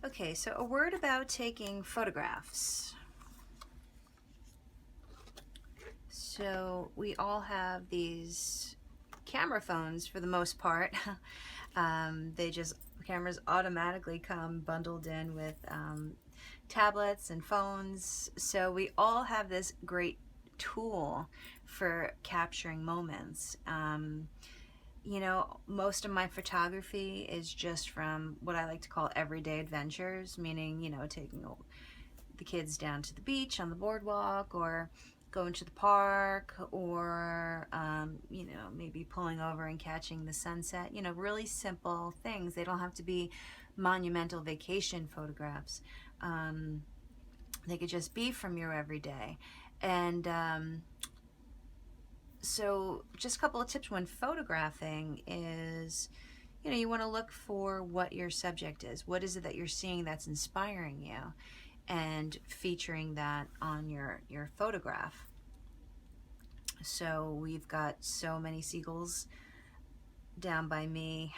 Okay, so a word about taking photographs. So we all have these camera phones for the most part. Cameras automatically come bundled in with tablets and phones. So we all have this great tool for capturing moments. Most of my photography is just from what I like to call everyday adventures, meaning, taking the kids down to the beach on the boardwalk, or going to the park, or, maybe pulling over and catching the sunset. Really simple things. They don't have to be monumental vacation photographs. They could just be from your everyday. And so just a couple of tips when photographing is, you want to look for what your subject is. What is it that you're seeing that's inspiring you? And featuring that on your photograph. So we've got so many seagulls down by me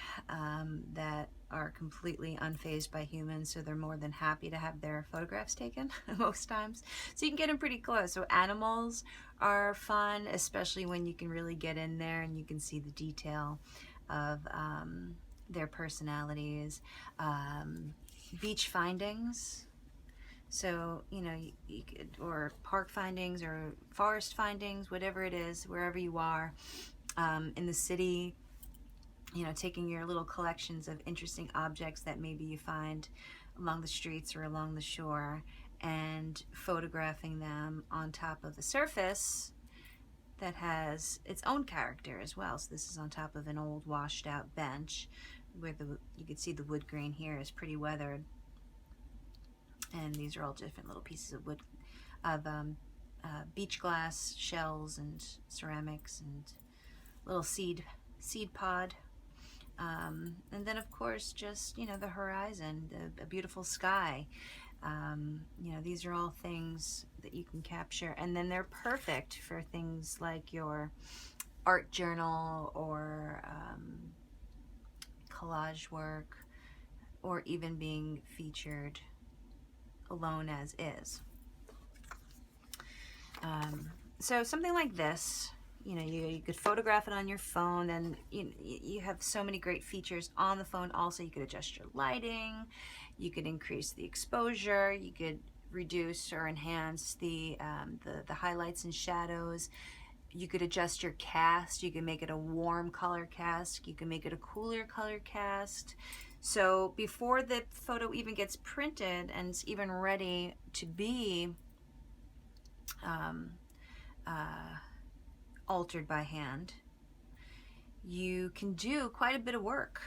that are completely unfazed by humans, so they're more than happy to have their photographs taken most times. So you can get them pretty close. So animals are fun, especially when you can really get in there and you can see the detail of their personalities. Beach findings. So, you could, or park findings or forest findings, whatever it is, wherever you are in the city, taking your little collections of interesting objects that maybe you find along the streets or along the shore and photographing them on top of a surface that has its own character as well. So this is on top of an old washed out bench where you can see the wood grain here is pretty weathered. And these are all different little pieces of wood, of beach glass shells and ceramics and little seed pod. And then of course just the horizon, a beautiful sky. These are all things that you can capture, and then they're perfect for things like your art journal or collage work, or even being featured alone as is. So something like this, you could photograph it on your phone, and you have so many great features on the phone. Also, you could adjust your lighting, you could increase the exposure, you could reduce or enhance the highlights and shadows. You could adjust your cast. You can make it a warm color cast. You can make it a cooler color cast. So before the photo even gets printed and it's even ready to be altered by hand, you can do quite a bit of work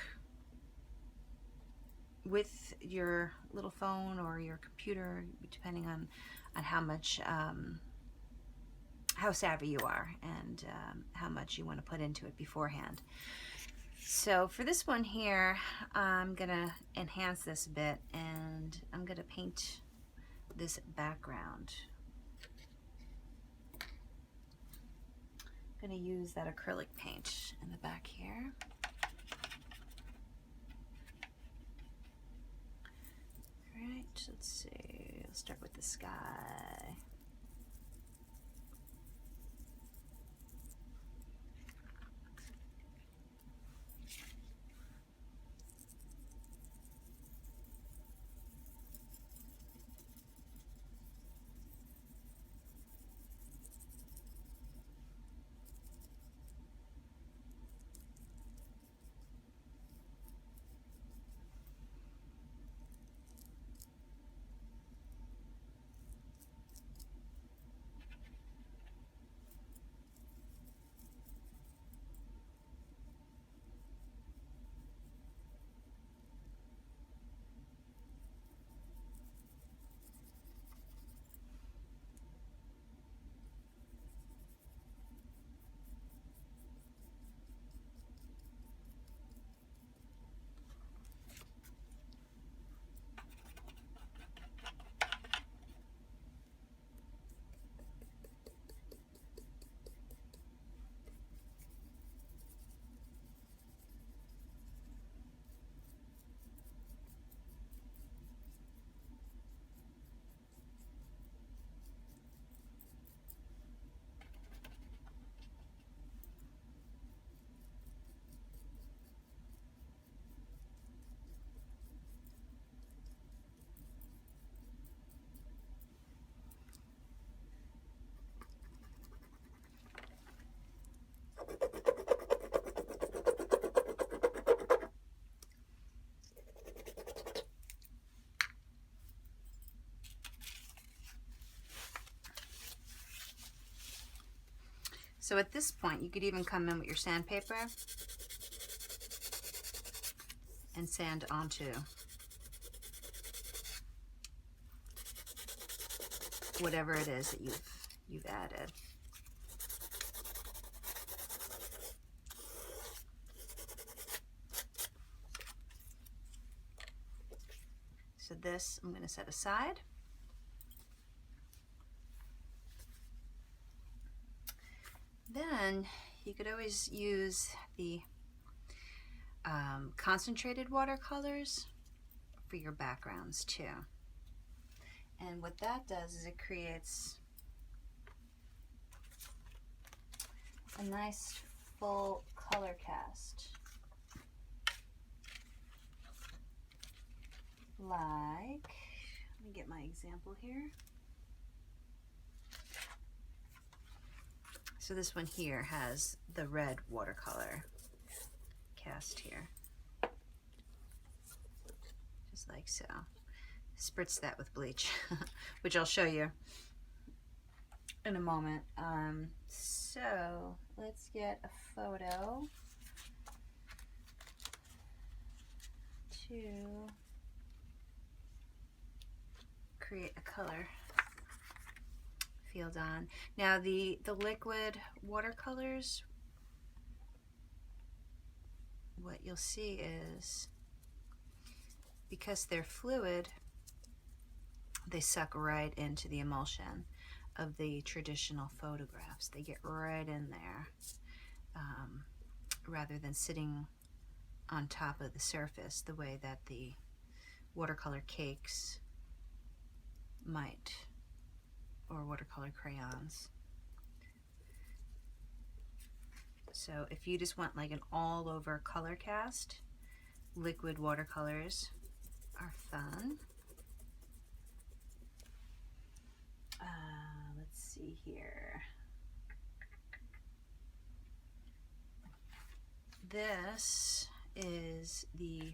with your little phone or your computer, depending on how much how savvy you are and how much you want to put into it beforehand. So for this one here, I'm gonna enhance this a bit, and I'm gonna paint this background. I'm gonna use that acrylic paint in the back here. All right, let's see, let's start with the sky. So at this point, you could even come in with your sandpaper and sand onto whatever it is that you've added. So this I'm going to set aside. Then you could always use the concentrated watercolors for your backgrounds too. And what that does is it creates a nice full color cast. Like, let me get my example here. So this one here has the red watercolor cast here. Just like so. Spritz that with bleach, which I'll show you in a moment. So let's get a photo to create a color field on. Now the liquid watercolors, what you'll see is because they're fluid, they suck right into the emulsion of the traditional photographs. They get right in there, rather than sitting on top of the surface the way that the watercolor cakes might, or watercolor crayons. So if you just want like an all over color cast, liquid watercolors are fun. Let's see here. This is the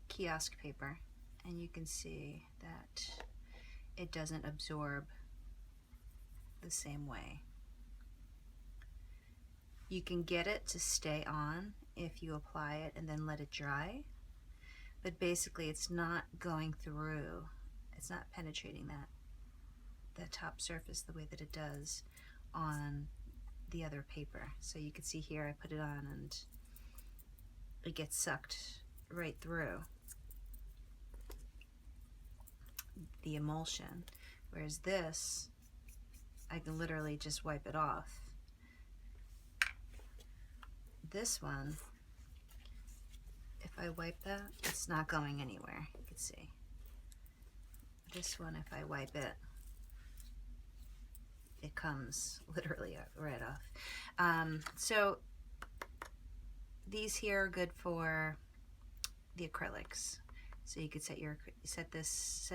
kiosk paper, and you can see that it doesn't absorb the same way. You can get it to stay on if you apply it and then let it dry, but basically it's not going through, it's not penetrating that top surface the way that it does on the other paper. So you can see here I put it on and it gets sucked right through the emulsion, whereas this I can literally just wipe it off. This one, if I wipe that, it's not going anywhere. You can see. This one, if I wipe it, it comes literally right off. So these here are good for the acrylics. So you could set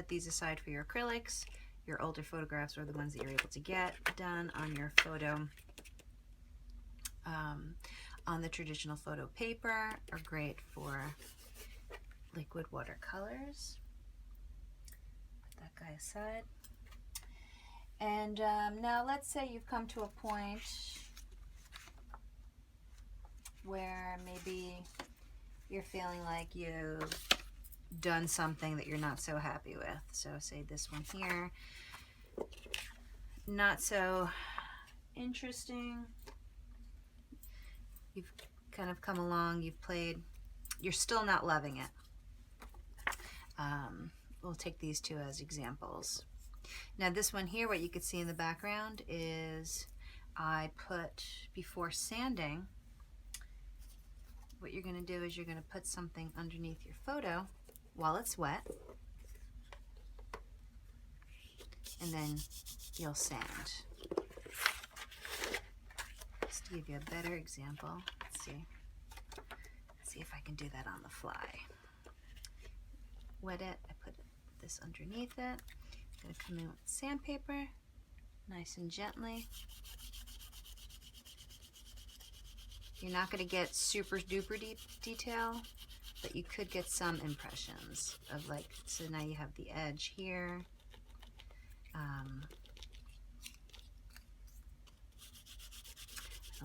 these aside for your acrylics. Your older photographs are the ones that you're able to get done on your photo. On the traditional photo paper are great for liquid watercolors. Put that guy aside. And now let's say you've come to a point where maybe you're feeling like you've done something that you're not so happy with. So say this one here, not so interesting. You've kind of come along, you've played, you're still not loving it. We'll take these two as examples. Now this one here, what you could see in the background is I put, before sanding, what you're going to do is you're going to put something underneath your photo while it's wet, and then you'll sand. Just to give you a better example, let's see if I can do that on the fly. Wet it, I put this underneath it. I'm going to come in with sandpaper, nice and gently. You're not going to get super duper deep detail, but you could get some impressions of, like, so now you have the edge here.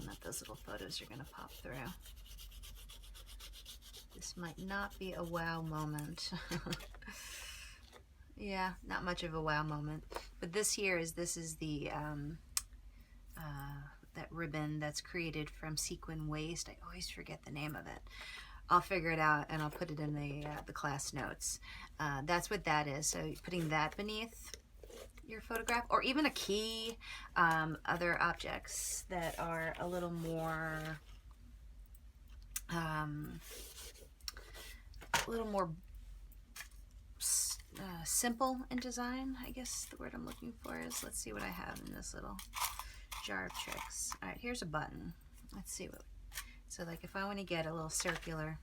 one that those little photos are going to pop through. This might not be a wow moment. Yeah, not much of a wow moment. But this is the that ribbon that's created from sequin waste. I always forget the name of it. I'll figure it out and I'll put it in the class notes. That's what that is. So putting that beneath your photograph, or even a key, other objects that are a little more simple in design, I guess the word I'm looking for is. Let's see what I have in this little jar of tricks. All right, here's a button. Let's see what. So like if I want to get a little circular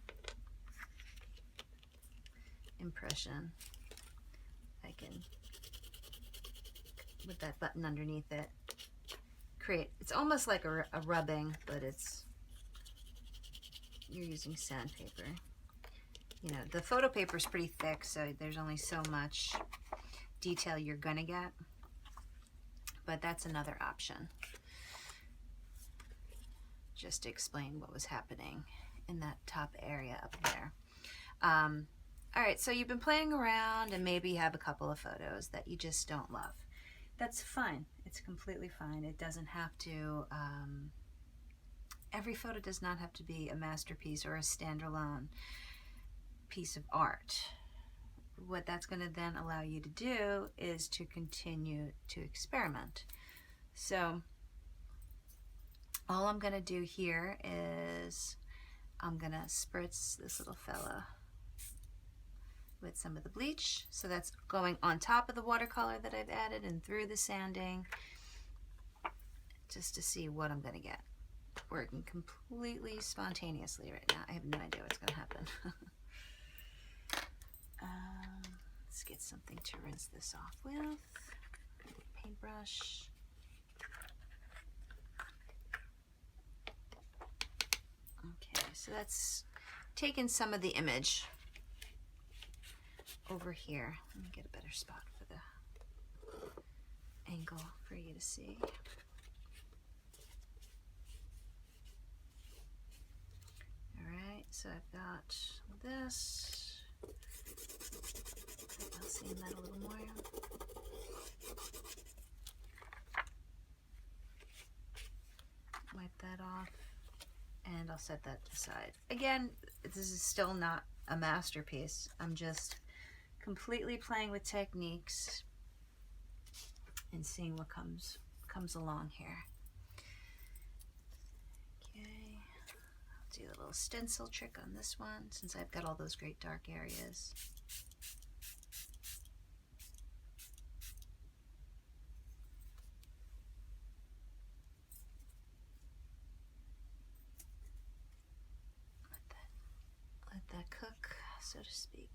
impression, I can, with that button underneath it, create. It's almost like a rubbing, but you're using sandpaper. You know, the photo paper is pretty thick, so there's only so much detail you're gonna get, but that's another option, just to explain what was happening in that top area up there. All right, so you've been playing around and maybe you have a couple of photos that you just don't love. That's fine. It's completely fine. It doesn't have to, every photo does not have to be a masterpiece or a standalone piece of art. What that's going to then allow you to do is to continue to experiment. So all I'm going to do here is I'm going to spritz this little fella with some of the bleach. So that's going on top of the watercolor that I've added and through the sanding, just to see what I'm going to get. Working completely spontaneously right now. I have no idea what's going to happen. Let's get something to rinse this off with. Paintbrush. Okay, so that's taken some of the image over here. Let me get a better spot for the angle for you to see. Alright, so I've got this. I'll see that a little more. Wipe that off, and I'll set that aside. Again, this is still not a masterpiece. I'm just completely playing with techniques and seeing what comes along here. Okay, I'll do a little stencil trick on this one since I've got all those great dark areas. Let that cook, so to speak.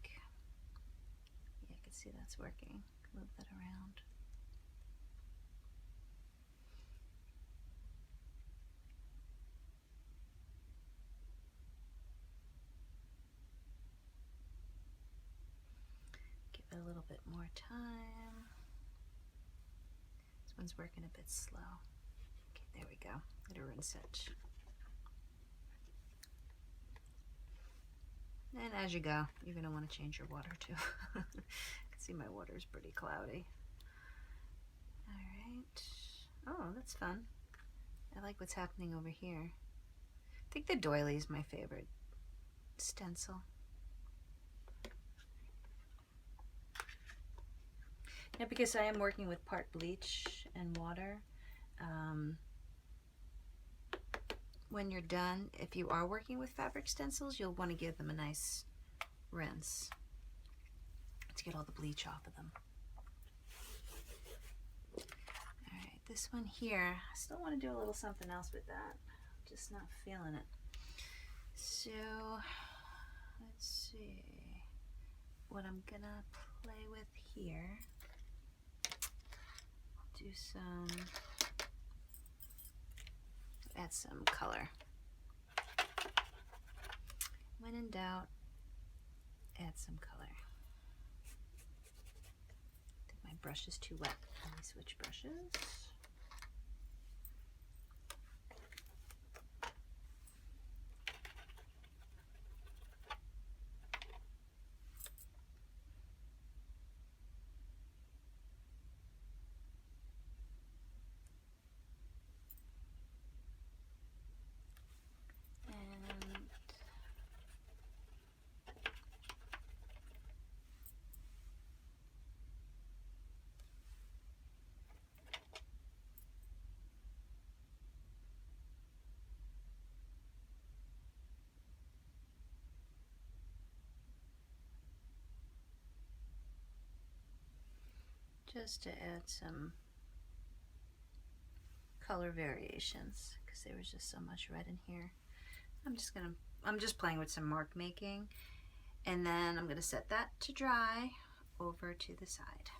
Yeah, I can see that's working. Move that around. Give it a little bit more time. This one's working a bit slow. Okay, there we go. Let her rinse it. And as you go, you're going to want to change your water too. I can see my water is pretty cloudy. Alright. Oh, that's fun. I like what's happening over here. I think the doily is my favorite stencil. Now, because I am working with part bleach and water, when you're done, if you are working with fabric stencils, you'll want to give them a nice rinse to get all the bleach off of them. Alright, this one here, I still want to do a little something else with that. Just not feeling it. So, let's see what I'm gonna play with here. Do some, add some color. When in doubt, add some color. I think my brush is too wet. Let me switch brushes. just to add some color variations because there was just so much red in here. I'm just playing with some mark making, and then I'm gonna set that to dry over to the side.